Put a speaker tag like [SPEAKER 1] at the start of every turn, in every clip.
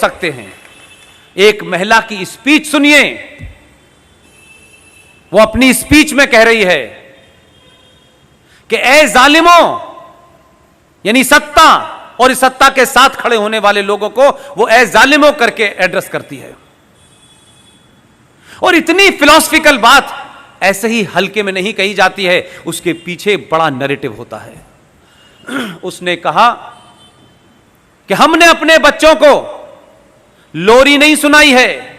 [SPEAKER 1] सकते हैं। एक महिला की स्पीच सुनिए, वो अपनी स्पीच में कह रही है कि ए जालिमों, यानी सत्ता और इस सत्ता के साथ खड़े होने वाले लोगों को वो ए जालिमों करके एड्रेस करती है। और इतनी फिलॉसफिकल बात ऐसे ही हल्के में नहीं कही जाती है, उसके पीछे बड़ा नैरेटिव होता है। उसने कहा कि हमने अपने बच्चों को लोरी नहीं सुनाई है,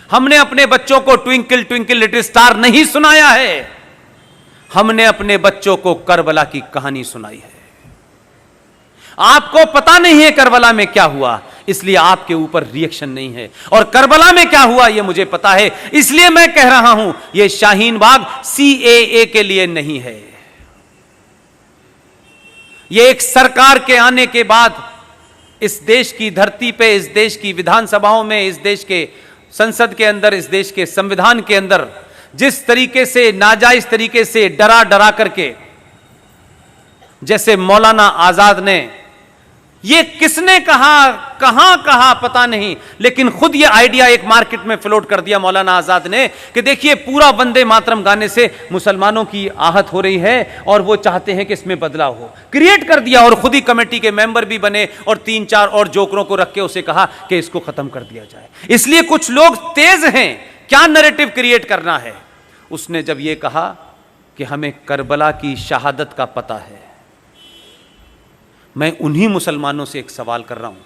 [SPEAKER 1] हमने अपने बच्चों को ट्विंकल ट्विंकल लिटिल स्टार नहीं सुनाया है, हमने अपने बच्चों को करबला की कहानी सुनाई है। आपको पता नहीं है करबला में क्या हुआ, इसलिए आपके ऊपर रिएक्शन नहीं है, और करबला में क्या हुआ यह मुझे पता है, इसलिए मैं कह रहा हूं यह शाहीन बाग CAA के लिए नहीं है। यह एक सरकार के आने के बाद इस देश की धरती पे, इस देश की विधानसभाओं में, इस देश के संसद के अंदर, इस देश के संविधान के अंदर जिस तरीके से नाजायज तरीके से डरा डरा करके, जैसे मौलाना आजाद ने, ये किसने कहा, कहां कहा पता नहीं, लेकिन खुद ये आइडिया एक मार्केट में फ्लोट कर दिया मौलाना आजाद ने कि देखिए पूरा वंदे मातरम गाने से मुसलमानों की आहत हो रही है और वो चाहते हैं कि इसमें बदलाव हो। क्रिएट कर दिया और खुद ही कमेटी के मेंबर भी बने और 3-4 और जोकरों को रख के उसे कहा कि इसको खत्म कर दिया जाए। इसलिए कुछ लोग तेज हैं, क्या नैरेटिव क्रिएट करना है। उसने जब यह कहा कि हमें करबला की शहादत का पता है, मैं उन्हीं मुसलमानों से एक सवाल कर रहा हूं,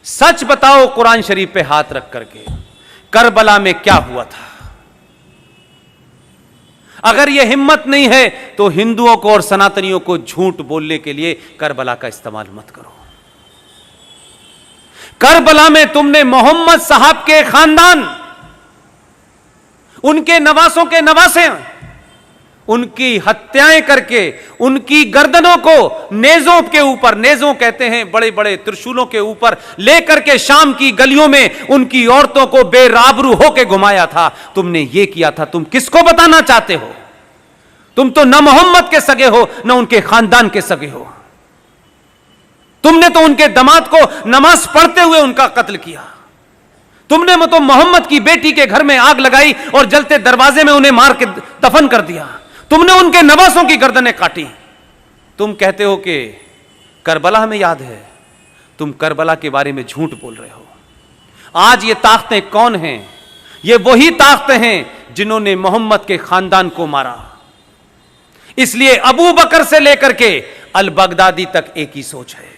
[SPEAKER 1] सच बताओ कुरान शरीफ पे हाथ रख करके, करबला में क्या हुआ था। अगर यह हिम्मत नहीं है तो हिंदुओं को और सनातनियों को झूठ बोलने के लिए करबला का इस्तेमाल मत करो। करबला में तुमने मोहम्मद साहब के खानदान, उनके नवासों के नवासे, उनकी हत्याएं करके उनकी गर्दनों को नेजों के ऊपर, नेजों कहते हैं बड़े बड़े त्रिशूलों के ऊपर लेकर के शाम की गलियों में उनकी औरतों को बेराबरू होके घुमाया था। तुमने ये किया था, तुम किसको बताना चाहते हो? तुम तो न मोहम्मद के सगे हो न उनके खानदान के सगे हो। तुमने तो उनके दामाद को नमाज पढ़ते हुए उनका कत्ल किया। तुमने तो मोहम्मद की बेटी के घर में आग लगाई और जलते दरवाजे में उन्हें मार के दफन कर दिया। तुमने उनके नवासों की गर्दनें काटी। तुम कहते हो कि करबला हमें याद है, तुम करबला के बारे में झूठ बोल रहे हो। आज ये ताकतें कौन हैं? ये वही ताकतें हैं जिन्होंने मोहम्मद के खानदान को मारा। इसलिए अबू बकर से लेकर के अल बगदादी तक एक ही सोच है,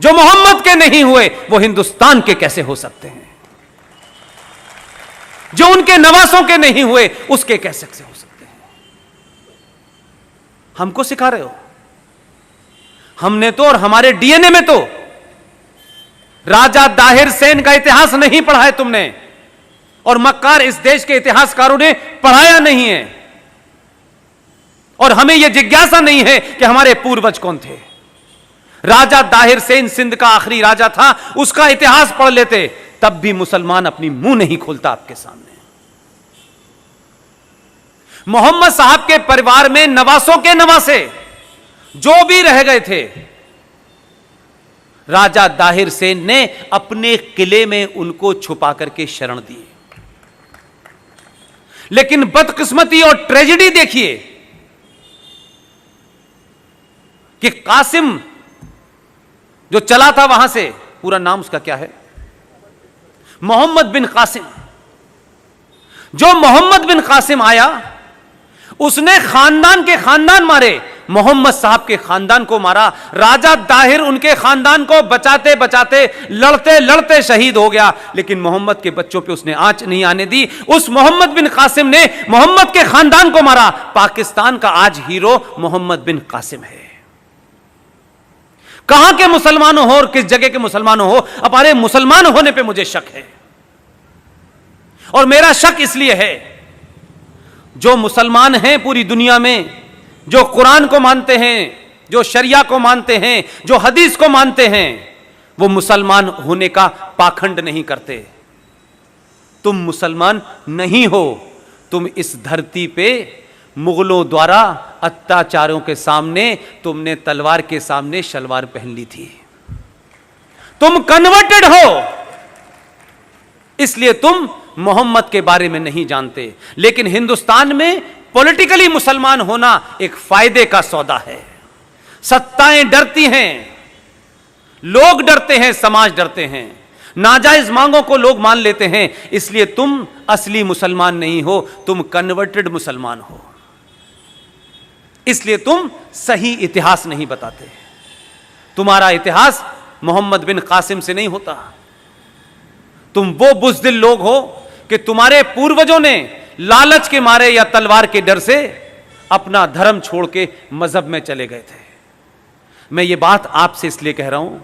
[SPEAKER 1] जो मोहम्मद के नहीं हुए वो हिंदुस्तान के कैसे हो सकते हैं? जो उनके नवासों के नहीं हुए उसके कैसे हो सकते हैं? हमको सिखा रहे हो? हमने तो, और हमारे डीएनए में तो राजा दाहिर सेन का इतिहास नहीं पढ़ा है तुमने, और मक्कार इस देश के इतिहासकारों ने पढ़ाया नहीं है, और हमें यह जिज्ञासा नहीं है कि हमारे पूर्वज कौन थे। राजा दाहिर सेन सिंध का आखिरी राजा था, उसका इतिहास पढ़ लेते, तब भी मुसलमान अपनी मुंह नहीं खोलता आपके सामने। मोहम्मद साहब के परिवार में नवासों के नवासे जो भी रह गए थे, राजा दाहिर सेन ने अपने किले में उनको छुपा करके शरण दी। लेकिन बदकिस्मती और ट्रेजेडी देखिए कि कासिम जो चला था वहां से, पूरा नाम उसका क्या है, मोहम्मद बिन कासिम। जो मोहम्मद बिन कासिम आया, उसने खानदान के खानदान मारे, मोहम्मद साहब के खानदान को मारा। राजा दाहिर उनके खानदान को बचाते बचाते, लड़ते लड़ते शहीद हो गया, लेकिन मोहम्मद के बच्चों पे उसने आंच नहीं आने दी। उस मोहम्मद बिन कासिम ने मोहम्मद के खानदान को मारा। पाकिस्तान का आज हीरो मोहम्मद बिन कासिम है। कहां के मुसलमानों हो और किस जगह के मुसलमानों हो, हमारे मुसलमान होने पे मुझे शक है। और मेरा शक इसलिए है, जो मुसलमान हैं पूरी दुनिया में, जो कुरान को मानते हैं, जो शरिया को मानते हैं, जो हदीस को मानते हैं, वो मुसलमान होने का पाखंड नहीं करते। तुम मुसलमान नहीं हो, तुम इस धरती पे मुगलों द्वारा अत्याचारों के सामने तुमने तलवार के सामने शलवार पहन ली थी। तुम कन्वर्टेड हो, इसलिए तुम मोहम्मद के बारे में नहीं जानते। लेकिन हिंदुस्तान में पॉलिटिकली मुसलमान होना एक फायदे का सौदा है। सत्ताएं डरती हैं, लोग डरते हैं, समाज डरते हैं, नाजायज मांगों को लोग मान लेते हैं। इसलिए तुम असली मुसलमान नहीं हो, तुम कन्वर्टेड मुसलमान हो। इसलिए तुम सही इतिहास नहीं बताते। तुम्हारा इतिहास मोहम्मद बिन कासिम से नहीं होता। तुम वो बुज़दिल लोग हो कि तुम्हारे पूर्वजों ने लालच के मारे या तलवार के डर से अपना धर्म छोड़ के मजहब में चले गए थे। मैं ये बात आपसे इसलिए कह रहा हूं,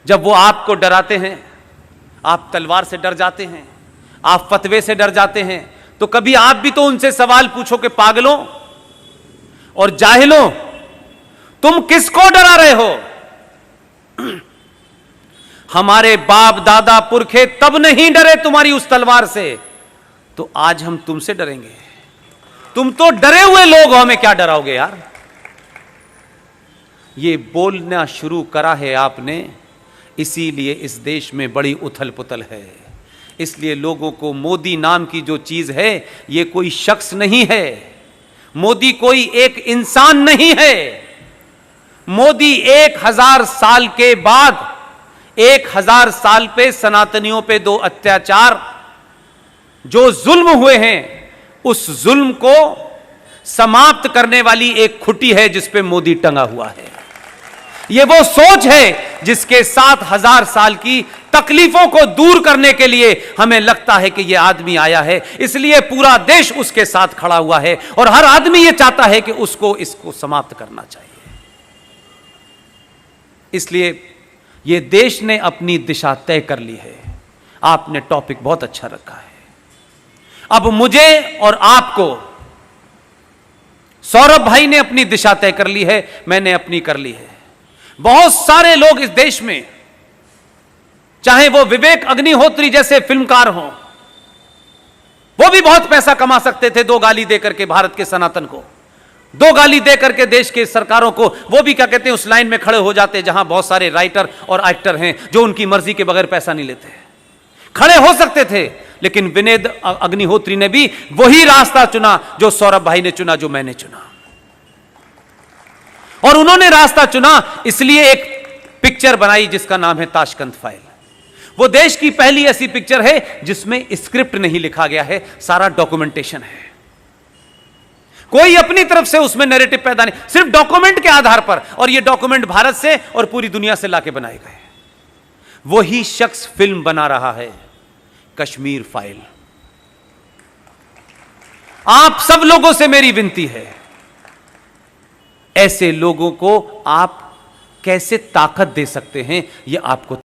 [SPEAKER 1] जब वो आपको डराते हैं, आप तलवार से डर जाते हैं, आप फतवे से डर जाते हैं, तो कभी आप भी तो उनसे सवाल पूछो कि पागलों और जाहिलों, तुम किसको डरा रहे हो? हमारे बाप दादा पुरखे तब नहीं डरे तुम्हारी उस तलवार से, तो आज हम तुमसे डरेंगे? तुम तो डरे हुए लोग हो, हमें क्या डराओगे यार? ये बोलना शुरू करा है आपने, इसीलिए इस देश में बड़ी उथल पुथल है। इसलिए लोगों को मोदी नाम की जो चीज है, ये कोई शख्स नहीं है, मोदी कोई एक इंसान नहीं है। मोदी 1000 साल के बाद 1000 साल पे सनातनियों पे 2 अत्याचार जो जुल्म हुए हैं, उस जुल्म को समाप्त करने वाली एक खुटी है जिस पे मोदी टंगा हुआ है। यह वो सोच है जिसके 7000 साल की तकलीफों को दूर करने के लिए हमें लगता है कि यह आदमी आया है, इसलिए पूरा देश उसके साथ खड़ा हुआ है और हर आदमी यह चाहता है कि इसको समाप्त करना चाहिए। इसलिए यह देश ने अपनी दिशा तय कर ली है। आपने टॉपिक बहुत अच्छा रखा है। अब मुझे और आपको, सौरभ भाई ने अपनी दिशा तय कर ली है, मैंने अपनी कर ली है। बहुत सारे लोग इस देश में, चाहे वो विवेक अग्निहोत्री जैसे फिल्मकार हों, वो भी बहुत पैसा कमा सकते थे 2 गाली देकर के भारत के सनातन को, 2 गाली देकर के देश के सरकारों को। वो भी क्या कहते हैं, उस लाइन में खड़े हो जाते जहां बहुत सारे राइटर और एक्टर हैं जो उनकी मर्जी के बगैर पैसा नहीं लेते, खड़े हो सकते थे। लेकिन विवेक अग्निहोत्री ने भी वही रास्ता चुना जो सौरभ भाई ने चुना, जो मैंने चुना। और उन्होंने रास्ता चुना इसलिए एक पिक्चर बनाई जिसका नाम है ताशकंद फाइल। वो देश की पहली ऐसी पिक्चर है जिसमें स्क्रिप्ट नहीं लिखा गया है, सारा डॉक्यूमेंटेशन है। कोई अपनी तरफ से उसमें नैरेटिव पैदा नहीं, सिर्फ डॉक्यूमेंट के आधार पर। और ये डॉक्यूमेंट भारत से और पूरी दुनिया से लाके बनाए गए। वही शख्स फिल्म बना रहा है कश्मीर फाइल। आप सब लोगों से मेरी विनती है, ऐसे लोगों को आप कैसे ताकत दे सकते हैं, यह आपको